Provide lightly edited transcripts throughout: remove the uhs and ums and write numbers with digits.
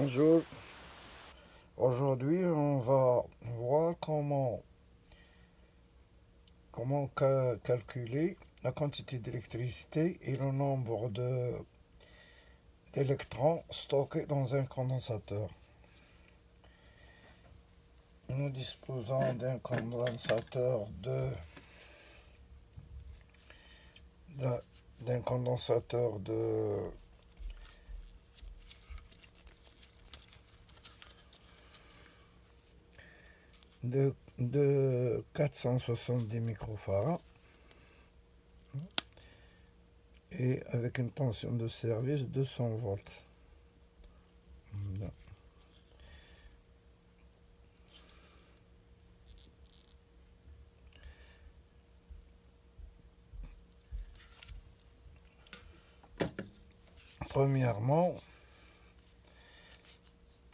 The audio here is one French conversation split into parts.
Bonjour, aujourd'hui on va voir comment calculer la quantité d'électricité et le nombre d'électrons stockés dans un condensateur. Nous disposons d'un condensateur d'un condensateur de 470 microfarads et avec une tension de service de 100 volts. Premièrement,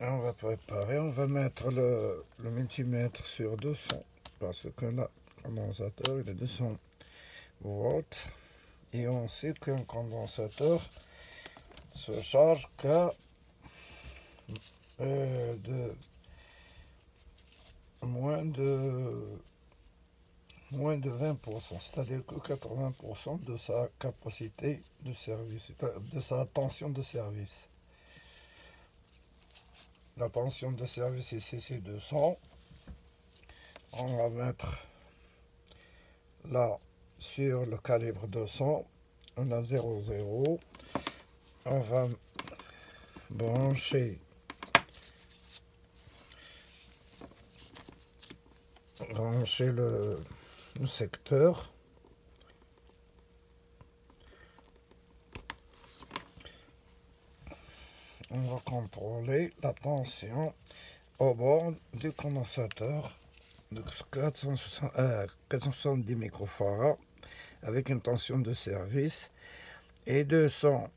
on va mettre le multimètre sur 200 parce que là, le condensateur il est 200 volts et on sait qu'un condensateur se charge qu'à de moins de 20%, c'est-à-dire que 80% de sa capacité de service, de sa tension de service. La tension de service ici c'est 200. On va mettre là sur le calibre 200. On a 0,0. On va brancher le secteur. On va contrôler la tension au bord du condensateur de 470 microfarads avec une tension de service et 200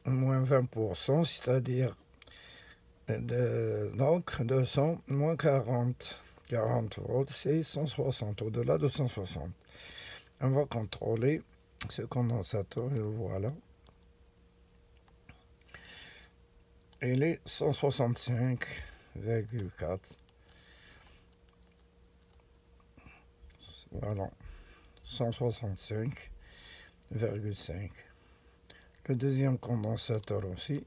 moins 20%, c'est-à-dire donc 200 moins 40 volts, c'est 160, au-delà de 160. On va contrôler ce condensateur, et voilà. Il est 165,4. Voilà, 165,5. Le deuxième condensateur aussi.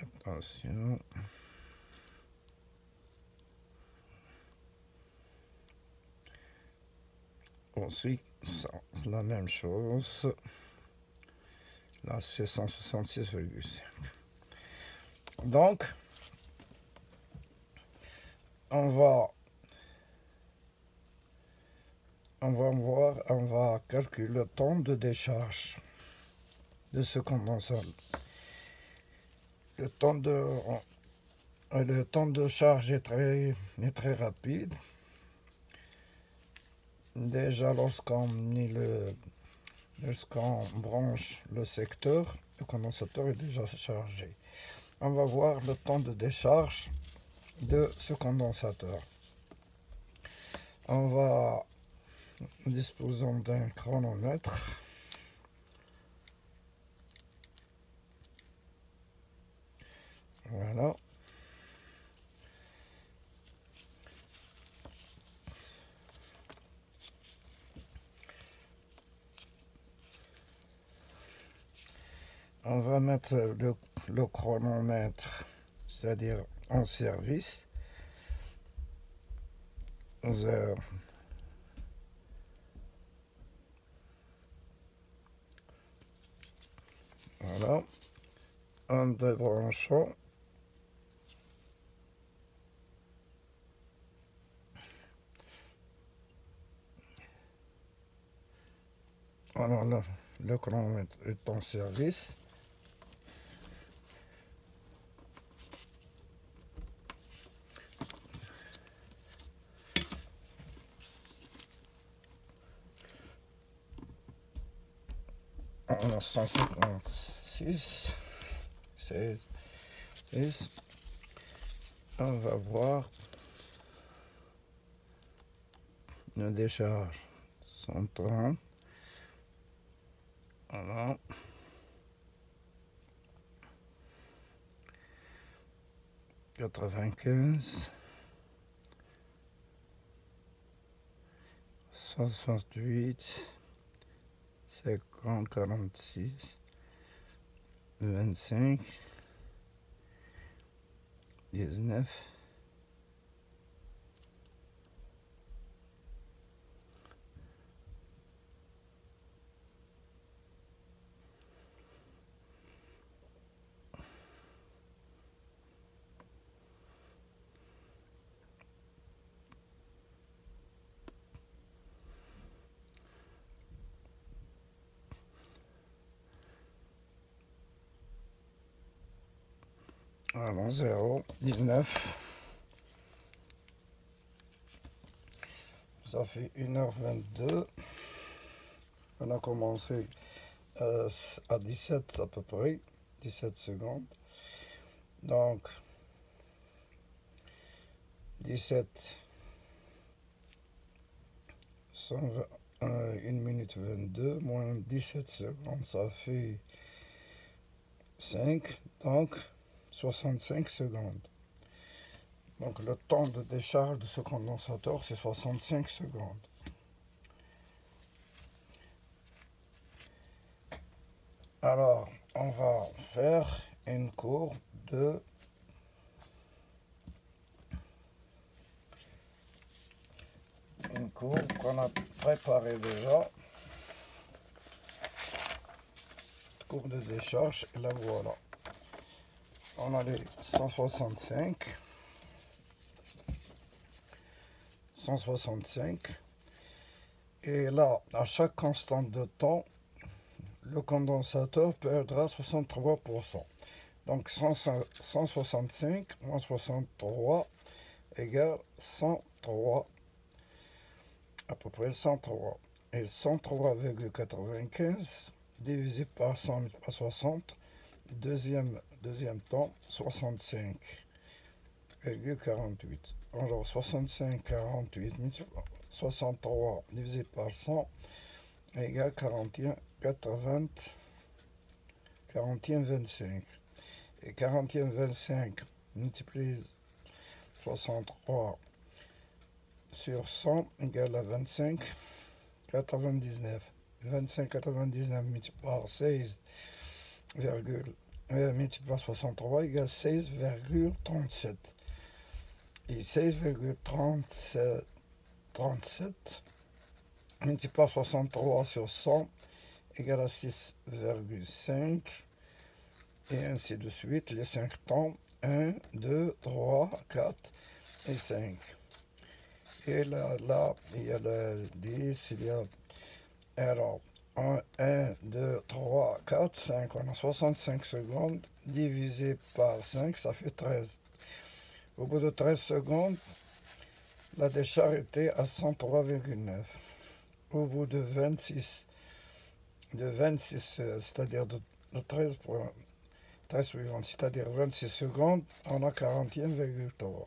Attention. Aussi, c'est la même chose. Là, c'est 166,5. Donc, on va calculer le temps de décharge de ce condensateur. Le temps de charge est très rapide. Déjà, lorsqu'on branche le secteur, le condensateur est déjà chargé. On va voir le temps de décharge de ce condensateur. Nous disposons d'un chronomètre. Voilà. On va mettre le chronomètre, c'est-à-dire en service. 11 heures. Voilà. En débranchant. Alors là, le chronomètre est en service. On a 156, 16, 10. On va voir la décharge 130. Voilà. 95, 168, 50, 46, 25, 19, 0, 19, ça fait 1h22, on a commencé à 17 à peu près, 17 secondes, donc 17, 120, 1 minute 22, moins 17 secondes, ça fait 5, donc 65 secondes. Donc le temps de décharge de ce condensateur, c'est 65 secondes. Alors, on va faire une courbe qu'on a préparée déjà. Courbe de décharge, et la voilà. On a les 165, et là, à chaque constante de temps, le condensateur perdra 63%. Donc 165 moins 63 égale 103, à peu près 103. Et 103,95 divisé par 100 à 60, deuxième temps, 65,48. Alors 65,48, 63 divisé par 100 égale 41,25. Et 41,25 multiplié 63 sur 100 égale à 25,99. 25,99 multiplié par 16, multiplié par 63 égale 16,37. Et 16,37 multiplié par 63 sur 100 égale à 6,5. Et ainsi de suite, les 5 temps, 1, 2, 3, 4 et 5. Et là, il y a le 10, il y a... Alors, 1, 2, 3, 4, 5, on a 65 secondes, divisé par 5, ça fait 13. Au bout de 13 secondes, la décharge était à 103,9. Au bout de 26, c'est-à-dire de 13 suivante, c'est-à-dire 26 secondes, on a 41,3.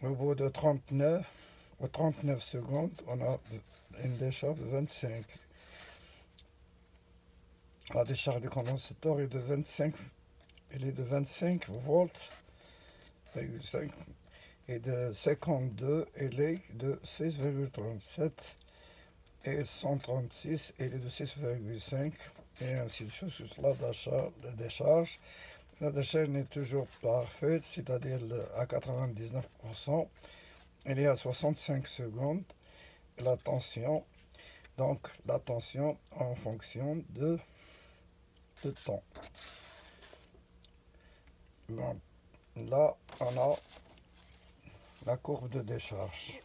Au bout de 39 secondes, on a une décharge de 25. La décharge du condensateur est de 25, elle est de 25 volts, et de 52, elle est de 6,37, et 136, elle est de 6,5, et ainsi de suite. La décharge n'est toujours parfaite, c'est-à-dire à 99%. Elle est à 65 secondes. La tension, donc la tension en fonction de temps. Donc, là, on a la courbe de décharge.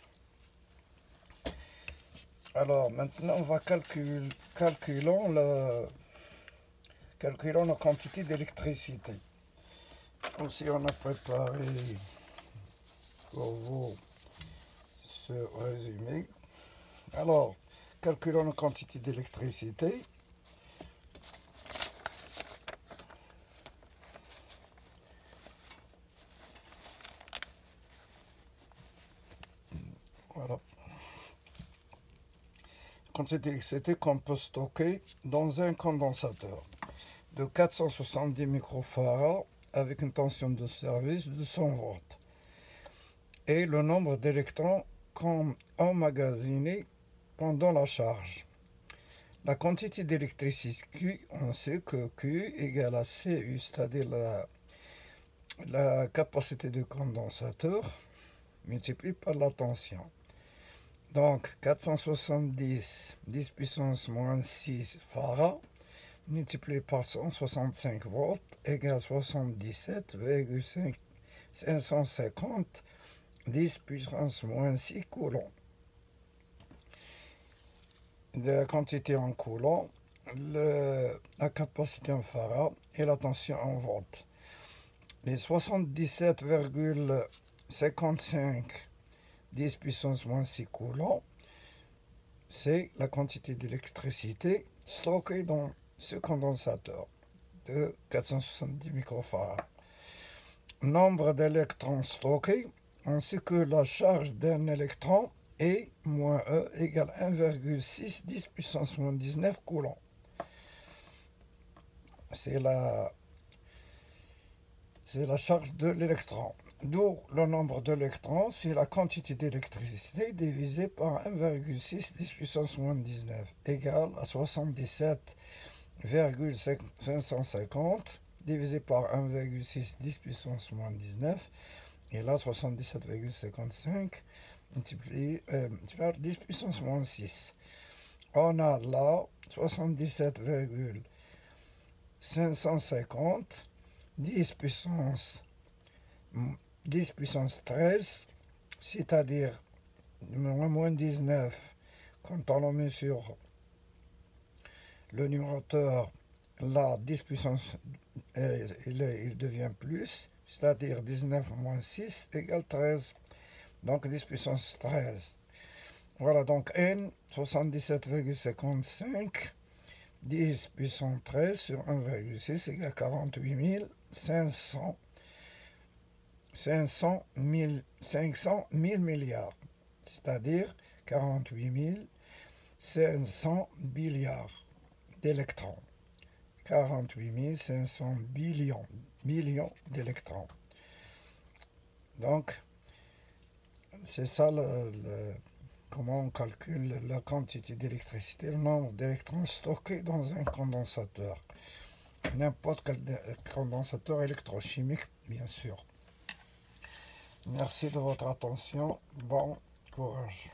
Alors, maintenant, on va calculons la quantité d'électricité. Aussi, on a préparé pour vous ce résumé. Alors, calculons la quantité d'électricité. Voilà. Quantité d'électricité qu'on peut stocker dans un condensateur de 470 microfarads avec une tension de service de 100 volts et le nombre d'électrons emmagasinés pendant la charge. La quantité d'électricité Q, on sait que Q égale à CU, c'est-à-dire la capacité du condensateur multiplié par la tension. Donc 470 10 puissance moins 6 farad multiplié par 165 volts égale 77,550 10 puissance moins 6 coulombs. La quantité en coulombs, la capacité en farad et la tension en volts. Les 77,55 10 puissance moins 6 coulombs, c'est la quantité d'électricité stockée dans ce condensateur de 470 microfarads. Nombre d'électrons stockés, ainsi que la charge d'un électron E moins E égale 1,6 10 puissance moins 19 coulombs. C'est la charge de l'électron. D'où le nombre d'électrons, c'est la quantité d'électricité divisée par 1,6 10 puissance moins 19 égale à 77,550 divisé par 1,6 10 puissance moins 19 et là 77,55 multiplié par 10 puissance moins 6. On a là 77,550 10 puissance 13, c'est-à-dire moins 19, quand on le met sur le numérateur, là 10 puissance, il devient plus, c'est-à-dire 19 moins 6 égale 13, donc 10 puissance 13. Voilà, donc N, 77,55, 10 puissance 13 sur 1,6 égale 48 500 000 milliards, c'est-à-dire 48 500 milliards d'électrons. 48 500 millions d'électrons. Donc, c'est ça comment on calcule la quantité d'électricité, le nombre d'électrons stockés dans un condensateur. N'importe quel condensateur électrochimique, bien sûr. Merci de votre attention. Bon courage.